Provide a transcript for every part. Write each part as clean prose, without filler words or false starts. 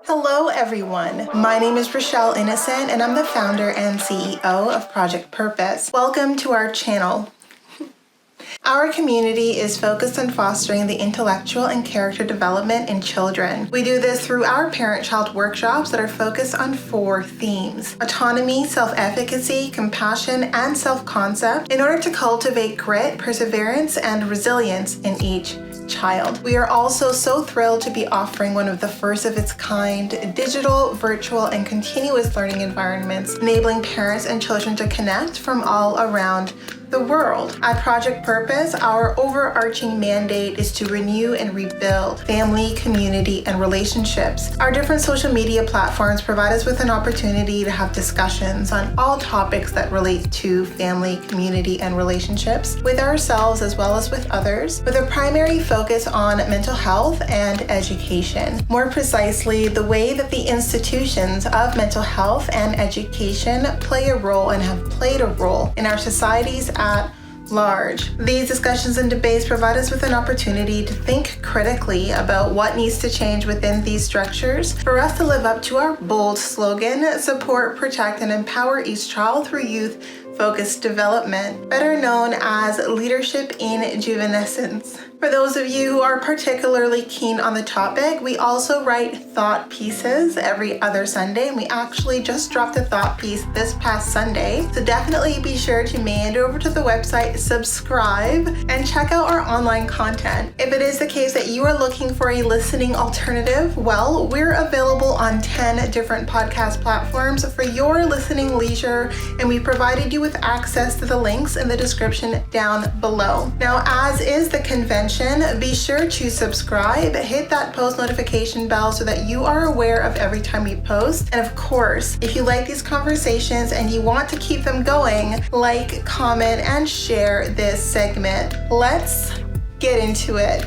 Hello everyone, my name is Rochelle Innocent and I'm the founder and CEO of Project Purpose. Welcome to our channel. Our community is focused on fostering the intellectual and character development in children. We do this through our parent-child workshops that are focused on 4 themes: autonomy, self-efficacy, compassion, and self-concept in order to cultivate grit, perseverance, and resilience in each child. We are also so thrilled to be offering one of the first of its kind digital, virtual, and continuous learning environments, enabling parents and children to connect from all around the world. At Project Purpose, our overarching mandate is to renew and rebuild family, community, and relationships. Our different social media platforms provide us with an opportunity to have discussions on all topics that relate to family, community, and relationships with ourselves as well as with others, with a primary focus on mental health and education. More precisely, the way that the institutions of mental health and education play a role and have played a role in our societies at large. These discussions and debates provide us with an opportunity to think critically about what needs to change within these structures for us to live up to our bold slogan, support, protect, and empower each child through youth-focused development, better known as leadership in juvenescence. For those of you who are particularly keen on the topic, we also write thought pieces every other Sunday, and we actually just dropped a thought piece this past Sunday. So definitely be sure to meander over to the website, subscribe, and check out our online content. If it is the case that you are looking for a listening alternative, well, we're available on 10 different podcast platforms for your listening leisure, and we provided you with access to the links in the description down below. Now, as is the convention, be sure to subscribe, hit that post notification bell so that you are aware of every time we post. And of course, if you like these conversations and you want to keep them going, like, comment, and share this segment. Let's get into it.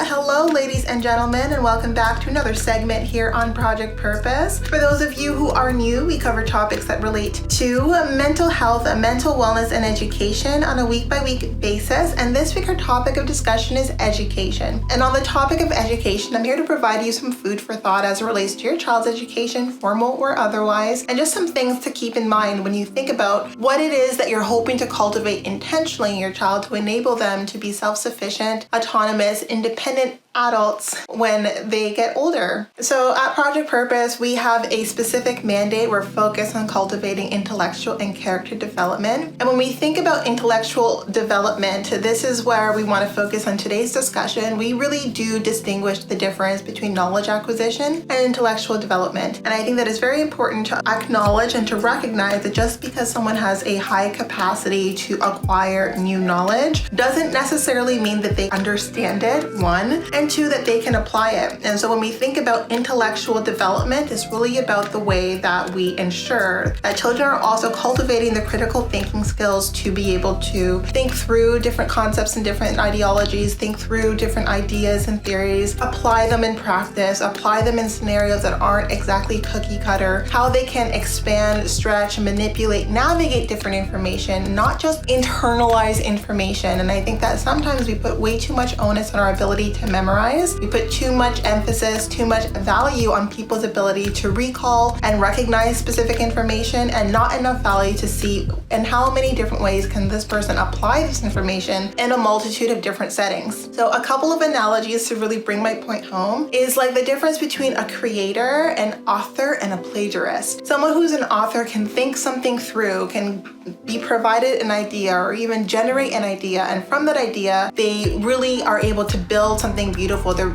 Hello, ladies and gentlemen, and welcome back to another segment here on Project Purpose. For those of you who are new, we cover topics that relate to mental health, mental wellness, and education on a week-by-week basis. And this week, our topic of discussion is education. And on the topic of education, I'm here to provide you some food for thought as it relates to your child's education, formal or otherwise, and just some things to keep in mind when you think about what it is that you're hoping to cultivate intentionally in your child to enable them to be self-sufficient, autonomous, independent adults when they get older. So at Project Purpose, we have a specific mandate. We're focused on cultivating intellectual and character development. And when we think about intellectual development, this is where we want to focus on today's discussion. We really do distinguish the difference between knowledge acquisition and intellectual development. And I think that it's very important to acknowledge and to recognize that just because someone has a high capacity to acquire new knowledge doesn't necessarily mean that they understand it, one, and two, that they can apply it. And so when we think about intellectual development, it's really about the way that we ensure that children are also cultivating the critical thinking skills to be able to think through different concepts and different ideologies, think through different ideas and theories, apply them in practice, apply them in scenarios that aren't exactly cookie cutter, how they can expand, stretch, manipulate, navigate different information, not just internalize information. And I think that sometimes we put way too much onus on our ability to memorize. We put too much emphasis, too much value on people's ability to recall and recognize specific information, and not enough value to see in how many different ways can this person apply this information in a multitude of different settings. So a couple of analogies to really bring my point home is like the difference between a creator, an author, and a plagiarist. Someone who's an author can think something through, can be provided an idea or even generate an idea, and from that idea they really are able to build something beautiful. They're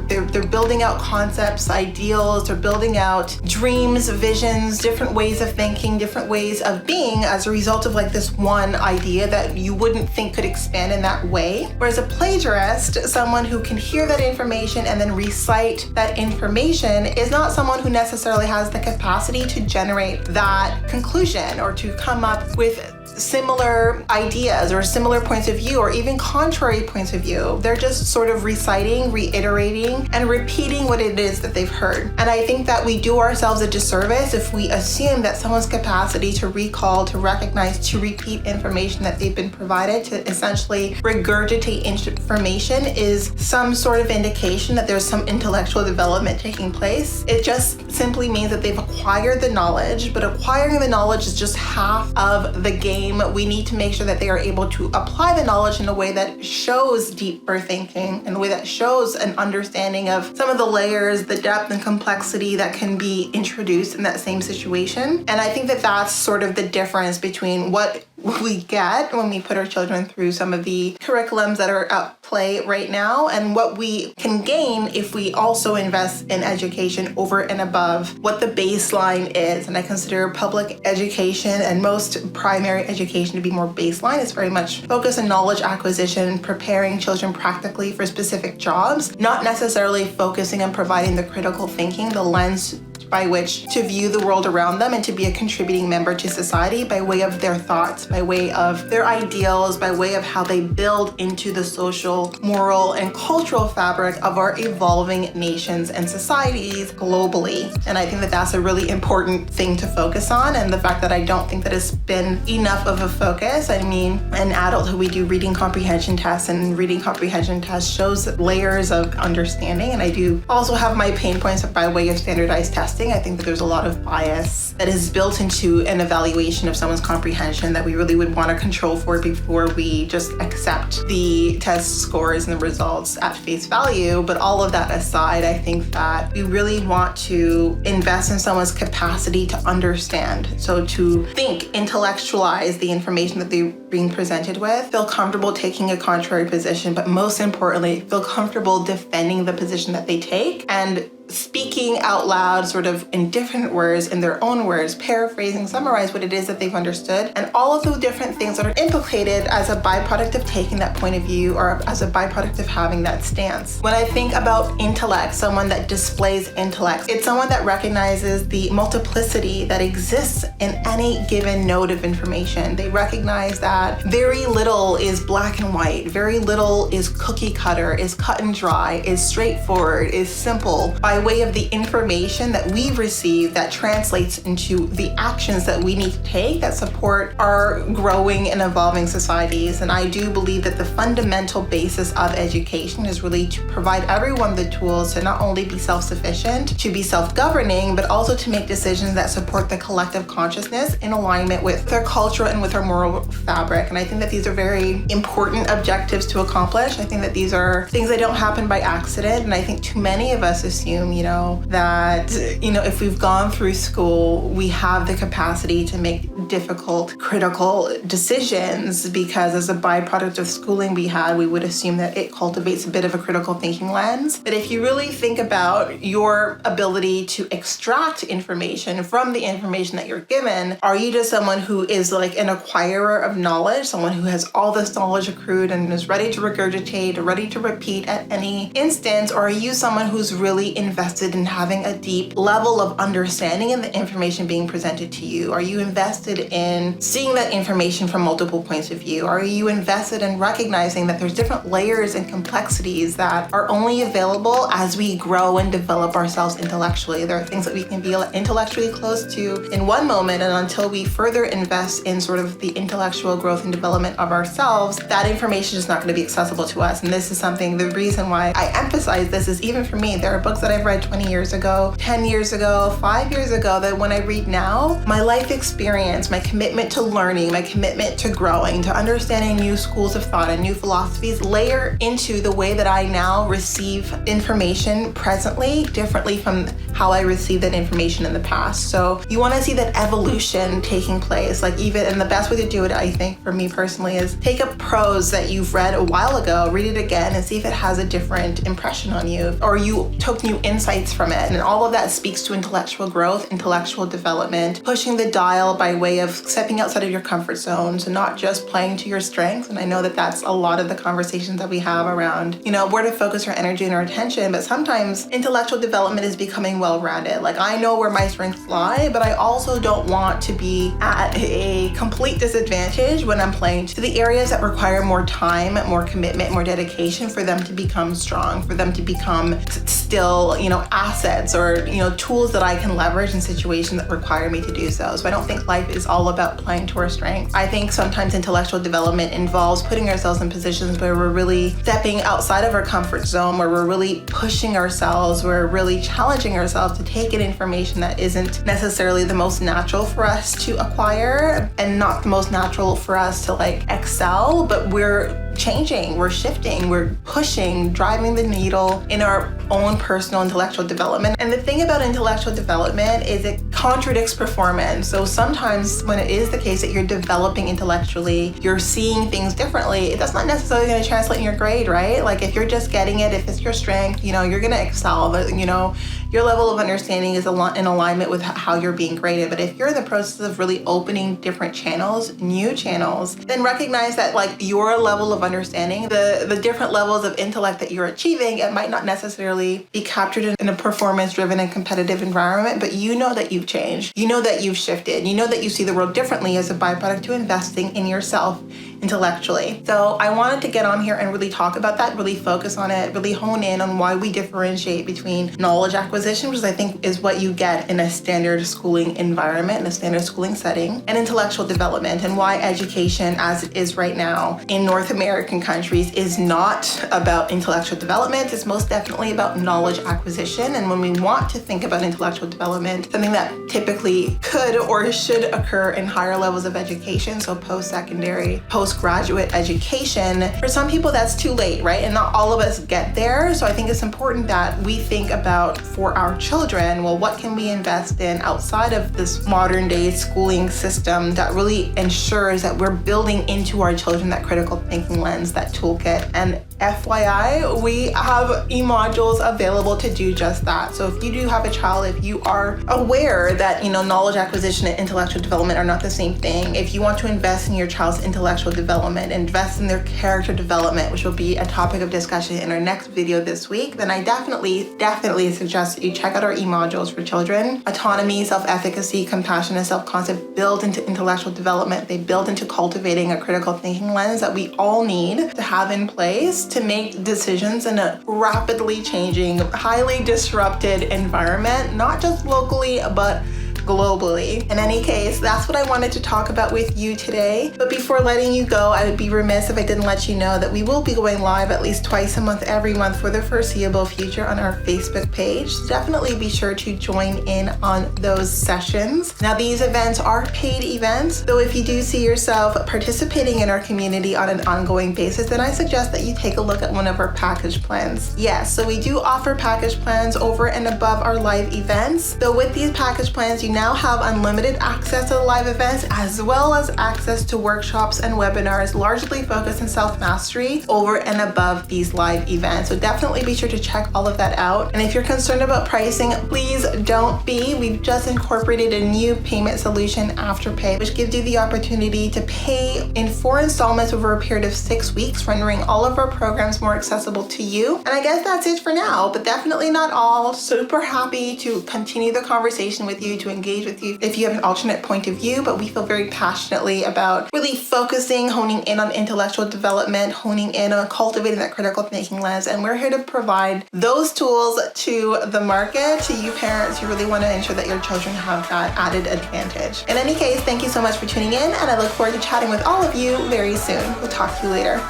building out concepts, ideals, they're building out dreams, visions, different ways of thinking, different ways of being as a result of like this one idea that you wouldn't think could expand in that way. Whereas a plagiarist, someone who can hear that information and then recite that information, is not someone who necessarily has the capacity to generate that conclusion or to come up with similar ideas or similar points of view or even contrary points of view. They're just sort of reciting, reiterating, and repeating what it is that they've heard. And I think that we do ourselves a disservice if we assume that someone's capacity to recall, to recognize, to repeat information that they've been provided, to essentially regurgitate information is some sort of indication that there's some intellectual development taking place. It just simply means that they've acquired the knowledge, but acquiring the knowledge is just half of the game. We need to make sure that they are able to apply the knowledge in a way that shows deeper thinking, in a way that shows an understanding of some of the layers, the depth and complexity that can be introduced in that same situation. And I think that that's sort of the difference between what we get when we put our children through some of the curriculums that are at play right now, and what we can gain if we also invest in education over and above what the baseline is. And I consider public education and most primary education to be more baseline. It's very much focused on knowledge acquisition, preparing children practically for specific jobs, not necessarily focusing on providing the critical thinking, the lens by which to view the world around them and to be a contributing member to society by way of their thoughts, by way of their ideals, by way of how they build into the social, moral, and cultural fabric of our evolving nations and societies globally. And I think that that's a really important thing to focus on. And the fact that I don't think that it's been enough of a focus. I mean, in adulthood, we do reading comprehension tests, and reading comprehension tests shows layers of understanding. And I do also have my pain points by way of standardized testing. I think that there's a lot of bias that is built into an evaluation of someone's comprehension that we really would want to control for before we just accept the test scores and the results at face value. But all of that aside, I think that we really want to invest in someone's capacity to understand. So to think, intellectualize the information that they're being presented with, feel comfortable taking a contrary position, but most importantly, feel comfortable defending the position that they take and speaking out loud, sort of in different words, in their own words, paraphrasing, summarize what it is that they've understood, and all of the different things that are implicated as a byproduct of taking that point of view or as a byproduct of having that stance. When I think about intellect, someone that displays intellect, it's someone that recognizes the multiplicity that exists in any given node of information. They recognize that very little is black and white, very little is cookie cutter, is cut and dry, is straightforward, is simple, by way of the information that we've received that translates into the actions that we need to take that support our growing and evolving societies. And I do believe that the fundamental basis of education is really to provide everyone the tools to not only be self-sufficient, to be self-governing, but also to make decisions that support the collective consciousness in alignment with their culture and with our moral fabric. And I think that these are very important objectives to accomplish. I think that these are things that don't happen by accident. And I think too many of us assume, that, if we've gone through school, we have the capacity to make difficult, critical decisions because as a byproduct of schooling we had, we would assume that it cultivates a bit of a critical thinking lens. But if you really think about your ability to extract information from the information that you're given, are you just someone who is like an acquirer of knowledge, someone who has all this knowledge accrued and is ready to regurgitate or ready to repeat at any instance? Or are you someone who's really invested in having a deep level of understanding in the information being presented to you? Are you invested in seeing that information from multiple points of view? Are you invested in recognizing that there's different layers and complexities that are only available as we grow and develop ourselves intellectually? There are things that we can be intellectually close to in one moment, and until we further invest in sort of the intellectual growth and development of ourselves, that information is not going to be accessible to us. And this is something, the reason why I emphasize this is even for me, there are books that I've read 20 years ago, 10 years ago, 5 years ago, that when I read now, my life experience, my commitment to learning, my commitment to growing, to understanding new schools of thought and new philosophies layer into the way that I now receive information presently differently from how I received that information in the past. So you want to see that evolution taking place, and the best way to do it, I think, for me personally, is take a prose that you've read a while ago, read it again and see if it has a different impression on you, or you took new insights from it. And all of that speaks to intellectual growth, intellectual development, pushing the dial by way way of stepping outside of your comfort zone, so not just playing to your strengths. And I know that that's a lot of the conversations that we have around, where to focus our energy and our attention. But sometimes intellectual development is becoming well-rounded. Like, I know where my strengths lie, but I also don't want to be at a complete disadvantage when I'm playing to the areas that require more time, more commitment, more dedication for them to become strong, for them to become still, assets or, tools that I can leverage in situations that require me to do so. So I don't think life is all about playing to our strengths. I think sometimes intellectual development involves putting ourselves in positions where we're really stepping outside of our comfort zone, where we're really pushing ourselves, we're really challenging ourselves to take in information that isn't necessarily the most natural for us to acquire and not the most natural for us to excel, but we're changing, we're shifting, we're pushing, driving the needle in our own personal intellectual development. And the thing about intellectual development is it contradicts performance. So sometimes when it is the case that you're developing intellectually, you're seeing things differently, that's not necessarily going to translate in your grade, right? Like, if you're just getting it, if it's your strength, you're going to excel, but your level of understanding is in alignment with how you're being graded. But if you're in the process of really opening different channels, new channels, then recognize that your level of understanding, the different levels of intellect that you're achieving, it might not necessarily be captured in a performance-driven and competitive environment, but that you've changed, that you've shifted, that you see the world differently as a byproduct to investing in yourself intellectually. So I wanted to get on here and really talk about that, really focus on it, really hone in on why we differentiate between knowledge acquisition, which I think is what you get in a standard schooling environment, in a standard schooling setting, and intellectual development, and why education as it is right now in North American countries is not about intellectual development. It's most definitely about knowledge acquisition. And when we want to think about intellectual development, something that typically could or should occur in higher levels of education, so post-secondary, postgraduate education, for some people that's too late, right? And not all of us get there. So I think it's important that we think about, for our children, well, what can we invest in outside of this modern day schooling system that really ensures that we're building into our children that critical thinking lens, that toolkit. And FYI, we have e-modules available to do just that. So if you do have a child, if you are aware that, knowledge acquisition and intellectual development are not the same thing, if you want to invest in your child's intellectual development, invest in their character development, which will be a topic of discussion in our next video this week, then I definitely suggest that you check out our e-modules for children. Autonomy, self-efficacy, compassion, and self-concept build into intellectual development. They build into cultivating a critical thinking lens that we all need to have in place to make decisions in a rapidly changing, highly disrupted environment, not just locally, but globally. In any case, that's what I wanted to talk about with you today. But before letting you go, I would be remiss if I didn't let you know that we will be going live at least twice a month, every month for the foreseeable future on our Facebook page. So definitely be sure to join in on those sessions. Now, these events are paid events, so if you do see yourself participating in our community on an ongoing basis, then I suggest that you take a look at one of our package plans. Yes, so we do offer package plans over and above our live events. So with these package plans, you now have unlimited access to the live events, as well as access to workshops and webinars largely focused on self-mastery over and above these live events. So definitely be sure to check all of that out. And if you're concerned about pricing, please don't be. We've just incorporated a new payment solution, Afterpay, which gives you the opportunity to pay in 4 installments over a period of 6 weeks, rendering all of our programs more accessible to you. And I guess that's it for now, but definitely not all. Super happy to continue the conversation with you, to engage with you if you have an alternate point of view, but we feel very passionately about really focusing, honing in on intellectual development, honing in on cultivating that critical thinking lens. And we're here to provide those tools to the market, to you parents who really want to ensure that your children have that added advantage. In any case, thank you so much for tuning in, and I look forward to chatting with all of you very soon. We'll talk to you later.